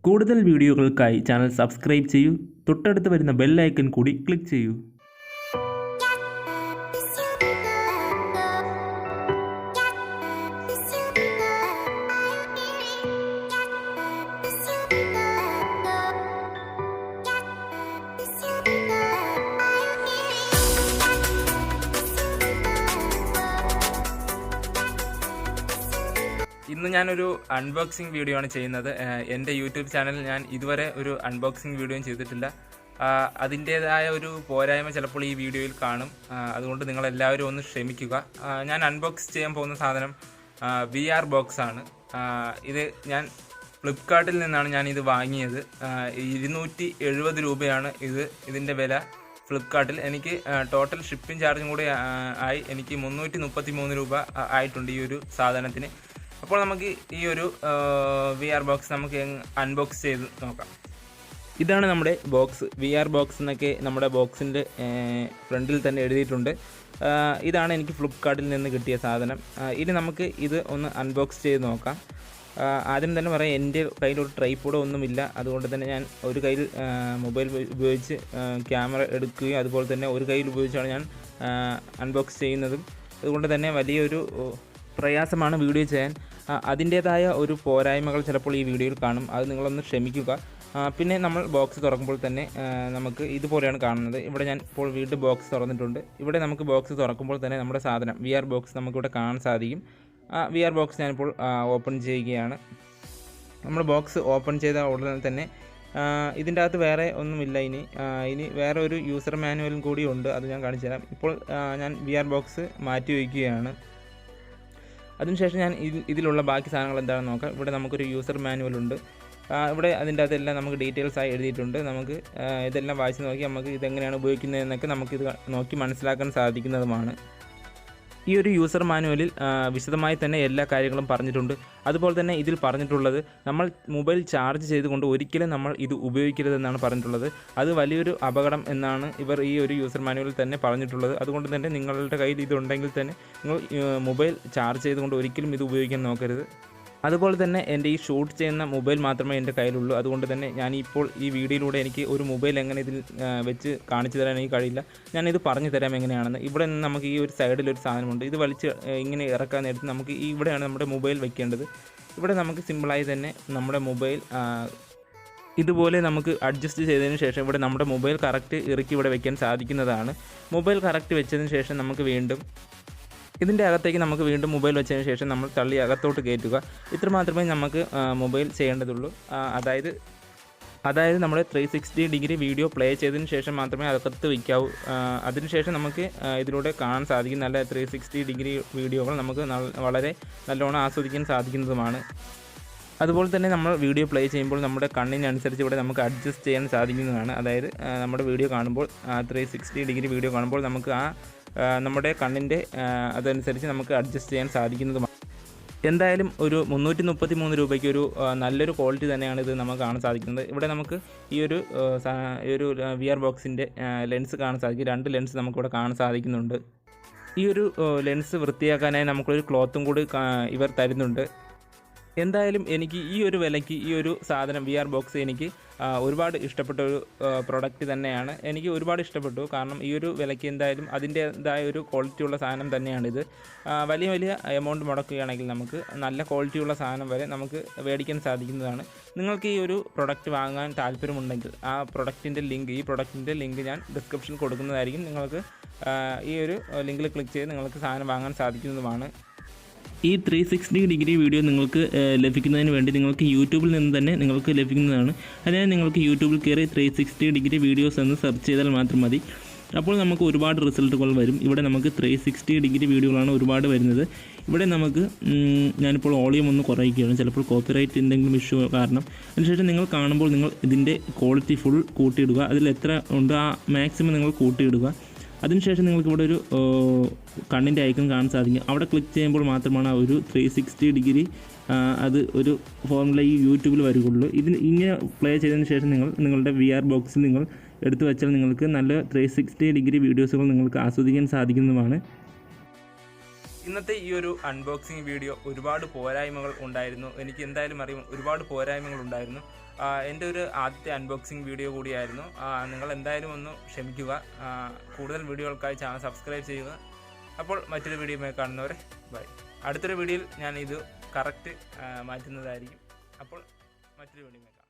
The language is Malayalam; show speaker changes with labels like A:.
A: കൂടുതൽ വീഡിയോകൾക്കായി ചാനൽ സബ്സ്ക്രൈബ് ചെയ്യൂ. തൊട്ടടുത്ത് വരുന്ന ബെൽ ഐക്കൺ കൂടി ക്ലിക്ക് ചെയ്യൂ. ഇന്ന് ഞാനൊരു അൺബോക്സിങ് വീഡിയോ ആണ് ചെയ്യുന്നത്. എൻ്റെ യൂട്യൂബ് ചാനലിൽ ഞാൻ ഇതുവരെ ഒരു അൺബോക്സിങ് വീഡിയോയും ചെയ്തിട്ടില്ല. അതിൻ്റേതായ ഒരു പോരായ്മ ചിലപ്പോൾ ഈ വീഡിയോയിൽ കാണും. അതുകൊണ്ട് നിങ്ങളെല്ലാവരും ഒന്ന് ക്ഷമിക്കുക. ഞാൻ അൺബോക്സ് ചെയ്യാൻ പോകുന്ന സാധനം VR ബോക്സ് ആണ്. ഇത് ഞാൻ ഫ്ലിപ്കാർട്ടിൽ നിന്നാണ് ഞാനിത് വാങ്ങിയത്. 270 രൂപയാണ് ഇതിൻ്റെ വില ഫ്ലിപ്കാർട്ടിൽ. എനിക്ക് ടോട്ടൽ ഷിപ്പിംഗ് ചാർജും കൂടി ആയി എനിക്ക് 333 രൂപ ആയിട്ടുണ്ട് ഈ ഒരു സാധനത്തിന്. അപ്പോൾ നമുക്ക് ഈ ഒരു VR ബോക്സ് നമുക്ക് അൺബോക്സ് ചെയ്ത് നോക്കാം. ഇതാണ് നമ്മുടെ ബോക്സ്. VR ബോക്സ് എന്നൊക്കെ നമ്മുടെ ബോക്സിൻ്റെ ഫ്രണ്ടിൽ തന്നെ എഴുതിയിട്ടുണ്ട്. ഇതാണ് എനിക്ക് ഫ്ലിപ്കാർട്ടിൽ നിന്ന് കിട്ടിയ സാധനം. ഇനി നമുക്ക് ഇത് ഒന്ന് അൺബോക്സ് ചെയ്ത് നോക്കാം. ആദ്യം തന്നെ പറയാം, എൻ്റെ കയ്യിലൊരു ട്രൈപോഡ് ഒന്നുമില്ല. അതുകൊണ്ട് തന്നെ ഞാൻ ഒരു കയ്യിൽ മൊബൈൽ ഉപയോഗിച്ച് ക്യാമറ എടുക്കുകയും അതുപോലെ തന്നെ ഒരു കയ്യിൽ ഉപയോഗിച്ചാണ് ഞാൻ അൺബോക്സ് ചെയ്യുന്നതും. അതുകൊണ്ട് തന്നെ വലിയൊരു പ്രയാസമാണ് വീഡിയോ ചെയ്യാൻ. അതിൻ്റേതായ ഒരു പോരായ്മകൾ ചിലപ്പോൾ ഈ വീഡിയോയിൽ കാണും. അത് നിങ്ങളൊന്ന് ക്ഷമിക്കുക. പിന്നെ നമ്മൾ ബോക്സ് തുറക്കുമ്പോൾ തന്നെ നമുക്ക് ഇതുപോലെയാണ് കാണുന്നത്. ഇവിടെ ഞാൻ ഇപ്പോൾ വീണ്ടും ബോക്സ് തുറന്നിട്ടുണ്ട്. ഇവിടെ നമുക്ക് ബോക്സ് തുറക്കുമ്പോൾ തന്നെ നമ്മുടെ സാധനം VR ബോക്സ് നമുക്കിവിടെ കാണാൻ സാധിക്കും. VR ബോക്സ് ഞാനിപ്പോൾ ഓപ്പൺ ചെയ്യുകയാണ്. നമ്മൾ ബോക്സ് ഓപ്പൺ ചെയ്ത ഉടനെ തന്നെ ഇതിൻ്റെ അകത്ത് വേറെ ഒന്നുമില്ല. ഇനി വേറെ ഒരു യൂസർ മാനുവലും കൂടി ഉണ്ട്. അത് ഞാൻ കാണിച്ചു തരാം. ഇപ്പോൾ ഞാൻ VR ബോക്സ് മാറ്റി വയ്ക്കുകയാണ്. അതിനുശേഷം ഞാൻ ഇതിലുള്ള ബാക്കി സാധനങ്ങൾ എന്താണെന്ന് നോക്കാം. ഇവിടെ നമുക്കൊരു യൂസർ മാനുവൽ ഉണ്ട്. ഇവിടെ അതിൻ്റെ അകത്തെല്ലാം നമുക്ക് ഡീറ്റെയിൽസ് ആയി എഴുതിയിട്ടുണ്ട്. നമുക്ക് ഇതെല്ലാം വായിച്ച് നോക്കി നമുക്ക് ഇതെങ്ങനെയാണ് ഉപയോഗിക്കുന്നതെന്നൊക്കെ നമുക്കിത് നോക്കി മനസ്സിലാക്കാൻ സാധിക്കുന്നതുമാണ്. ഈ ഒരു യൂസർ മാനുവലിൽ വിശദമായി തന്നെ എല്ലാ കാര്യങ്ങളും പറഞ്ഞിട്ടുണ്ട്. അതുപോലെ തന്നെ ഇതിൽ പറഞ്ഞിട്ടുള്ളത് നമ്മൾ മൊബൈൽ ചാർജ് ചെയ്തുകൊണ്ട് ഒരിക്കലും നമ്മൾ ഇത് ഉപയോഗിക്കരുതെന്നാണ് പറഞ്ഞിട്ടുള്ളത്. അത് വലിയൊരു അപകടം എന്നാണ് ഇവർ ഈ ഒരു യൂസർ മാനുവലിൽ തന്നെ പറഞ്ഞിട്ടുള്ളത്. അതുകൊണ്ട് തന്നെ നിങ്ങളുടെ കയ്യിൽ ഇതുണ്ടെങ്കിൽ തന്നെ നിങ്ങൾ മൊബൈൽ ചാർജ് ചെയ്തുകൊണ്ട് ഒരിക്കലും ഇത് ഉപയോഗിക്കാൻ നോക്കരുത്. അതുപോലെ തന്നെ എൻ്റെ ഈ ഷൂട്ട് ചെയ്യുന്ന മൊബൈൽ മാത്രമേ എൻ്റെ കയ്യിലുള്ളൂ. അതുകൊണ്ട് തന്നെ ഞാനിപ്പോൾ ഈ വീഡിയോയിലൂടെ എനിക്ക് ഒരു മൊബൈൽ എങ്ങനെ ഇതിൽ വെച്ച് കാണിച്ചു തരാൻ എനിക്ക് കഴിയില്ല. ഞാനിത് പറഞ്ഞു തരാം എങ്ങനെയാണെന്ന്. ഇവിടെ നിന്ന് നമുക്ക് ഈ ഒരു സൈഡിലൊരു സാധനമുണ്ട്. ഇത് വലിച്ച് ഇങ്ങനെ ഇറക്കാൻ നേരത്ത് നമുക്ക് ഇവിടെയാണ് നമ്മുടെ മൊബൈൽ വെക്കേണ്ടത്. ഇവിടെ നമുക്ക് സിമ്പിളായി തന്നെ നമ്മുടെ മൊബൈൽ ഇതുപോലെ നമുക്ക് അഡ്ജസ്റ്റ് ചെയ്തതിന് ശേഷം ഇവിടെ നമ്മുടെ മൊബൈൽ കറക്റ്റ് ഇറക്കി ഇവിടെ വെക്കാൻ സാധിക്കുന്നതാണ്. മൊബൈൽ കറക്റ്റ് വെച്ചതിന് ശേഷം നമുക്ക് വീണ്ടും ഇതിൻ്റെ അകത്തേക്ക് നമുക്ക് വീണ്ടും മൊബൈൽ വെച്ചതിന് ശേഷം നമ്മൾ തള്ളി അകത്തോട്ട് കയറ്റുക. ഇത്ര മാത്രമേ നമുക്ക് മൊബൈൽ ചെയ്യേണ്ടതുള്ളൂ. അതായത് നമ്മുടെ 360 ഡിഗ്രി വീഡിയോ പ്ലേ ചെയ്തതിന് ശേഷം മാത്രമേ അകത്ത് വയ്ക്കാവൂ. അതിനുശേഷം നമുക്ക് ഇതിലൂടെ കാണാൻ സാധിക്കും നല്ല 360 ഡിഗ്രി വീഡിയോകൾ നമുക്ക് വളരെ നല്ലോണം ആസ്വദിക്കാൻ സാധിക്കുന്നതുമാണ്. അതുപോലെ തന്നെ നമ്മൾ വീഡിയോ പ്ലേ ചെയ്യുമ്പോൾ നമ്മുടെ കണ്ണിനനുസരിച്ച് ഇവിടെ നമുക്ക് അഡ്ജസ്റ്റ് ചെയ്യാൻ സാധിക്കുന്നതാണ്. അതായത് നമ്മുടെ വീഡിയോ കാണുമ്പോൾ 360 ഡിഗ്രി വീഡിയോ കാണുമ്പോൾ നമുക്ക് നമ്മുടെ കണ്ണിൻ്റെ അതനുസരിച്ച് നമുക്ക് അഡ്ജസ്റ്റ് ചെയ്യാൻ സാധിക്കുന്നതുമാണ്. എന്തായാലും ഒരു 333 രൂപയ്ക്ക് ഒരു നല്ലൊരു ക്വാളിറ്റി തന്നെയാണ് ഇത് നമുക്ക് കാണാൻ സാധിക്കുന്നത്. ഇവിടെ നമുക്ക് ഈ ഒരു VR ബോക്സിൻ്റെ ലെൻസ് കാണാൻ സാധിക്കും. 2 ലെൻസ് നമുക്കിവിടെ കാണാൻ സാധിക്കുന്നുണ്ട്. ഈ ഒരു ലെൻസ് വൃത്തിയാക്കാനായി നമുക്കൊരു ക്ലോത്തും കൂടി ഇവർ തരുന്നുണ്ട്. എന്തായാലും എനിക്ക് ഈ ഒരു വിലയ്ക്ക് ഈ ഒരു സാധനം VR ബോക്സ് എനിക്ക് ഒരുപാട് ഇഷ്ടപ്പെട്ട ഒരു പ്രൊഡക്റ്റ് തന്നെയാണ്. എനിക്ക് ഒരുപാട് ഇഷ്ടപ്പെട്ടു. കാരണം ഈ ഒരു വിലയ്ക്ക് എന്തായാലും അതിൻ്റേതായ ഒരു ക്വാളിറ്റിയുള്ള സാധനം തന്നെയാണിത്. വലിയ എമൗണ്ട് മുടക്കുകയാണെങ്കിൽ നമുക്ക് നല്ല ക്വാളിറ്റിയുള്ള സാധനം വരെ നമുക്ക് മേടിക്കാൻ സാധിക്കുന്നതാണ്. നിങ്ങൾക്ക് ഈ ഒരു പ്രൊഡക്റ്റ് വാങ്ങാൻ താല്പര്യമുണ്ടെങ്കിൽ ഈ പ്രൊഡക്റ്റിൻ്റെ ലിങ്ക് ഞാൻ ഡിസ്ക്രിപ്ഷനിൽ കൊടുക്കുന്നതായിരിക്കും. നിങ്ങൾക്ക് ഈ ഒരു ലിങ്കിൽ ക്ലിക്ക് ചെയ്ത് നിങ്ങൾക്ക് സാധനം വാങ്ങാൻ സാധിക്കുന്നതുമാണ്. ഈ 360 ഡിഗ്രി വീഡിയോ നിങ്ങൾക്ക് ലഭിക്കുന്നതിന് വേണ്ടി നിങ്ങൾക്ക് യൂട്യൂബിൽ നിന്ന് തന്നെ നിങ്ങൾക്ക് ലഭിക്കുന്നതാണ്. അതായത് നിങ്ങൾക്ക് യൂട്യൂബിൽ കയറി 360 ഡിഗ്രി വീഡിയോസ് എന്ന് സെർച്ച് ചെയ്താൽ മാത്രം മതി. അപ്പോൾ നമുക്ക് ഒരുപാട് റിസൾട്ടുകൾ വരും. ഇവിടെ നമുക്ക് 360 ഡിഗ്രി വീഡിയോകളാണ് ഒരുപാട് വരുന്നത്. ഇവിടെ നമുക്ക് ഞാനിപ്പോൾ വോളിയം ഒന്ന് കുറയ്ക്കുകയാണ്. ചിലപ്പോൾ കോപ്പിറൈറ്റ് എന്തെങ്കിലും ഇഷ്യൂ കാരണം. അതിനുശേഷം നിങ്ങൾ കാണുമ്പോൾ നിങ്ങൾ ഇതിൻ്റെ ക്വാളിറ്റി ഫുൾ കൂട്ടിയിടുക. അതിൽ എത്ര ഉണ്ട് ആ മാക്സിമം നിങ്ങൾ കൂട്ടിയിടുക. അതിനുശേഷം നിങ്ങൾക്ക് ഇവിടെ ഒരു കണ്ണിൻ്റെ ഐക്കൺ കാണാൻ സാധിക്കും. അവിടെ ക്ലിക്ക് ചെയ്യുമ്പോൾ മാത്രമാണ് ആ ഒരു 360 ഡിഗ്രി അത് ഒരു ഫോർമുല ഈ യൂട്യൂബിൽ വരുകയുള്ളൂ. ഇങ്ങനെ പ്ലേ ചെയ്തതിന് ശേഷം നിങ്ങളുടെ VR ബോക്സിൽ നിങ്ങൾ എടുത്തു വെച്ചാൽ നിങ്ങൾക്ക് നല്ല 360 ഡിഗ്രി വീഡിയോസുകൾ നിങ്ങൾക്ക് ആസ്വദിക്കാൻ സാധിക്കുന്നതുമാണ്. ഇന്നത്തെ ഈ ഒരു അൺബോക്സിങ് വീഡിയോ ഒരുപാട് പോരായ്മകൾ ഉണ്ടായിരുന്നു. എനിക്ക് എന്തായാലും അറിയും, ഒരുപാട് പോരായ്മകൾ ഉണ്ടായിരുന്നു. എൻ്റെ ഒരു ആദ്യത്തെ അൺബോക്സിങ് വീഡിയോ കൂടിയായിരുന്നു. നിങ്ങൾ എന്തായാലും ഒന്ന് ക്ഷമിക്കുക. കൂടുതൽ വീഡിയോകൾക്കായി ചാനൽ സബ്സ്ക്രൈബ് ചെയ്യുക. അപ്പോൾ മറ്റൊരു വീഡിയോയുമായി കാണുന്നവരെ ബൈ. അടുത്തൊരു വീഡിയോയിൽ ഞാൻ ഇത് കറക്റ്റ് മാറ്റുന്നതായിരിക്കും. അപ്പോൾ മറ്റൊരു വീഡിയോയുമായി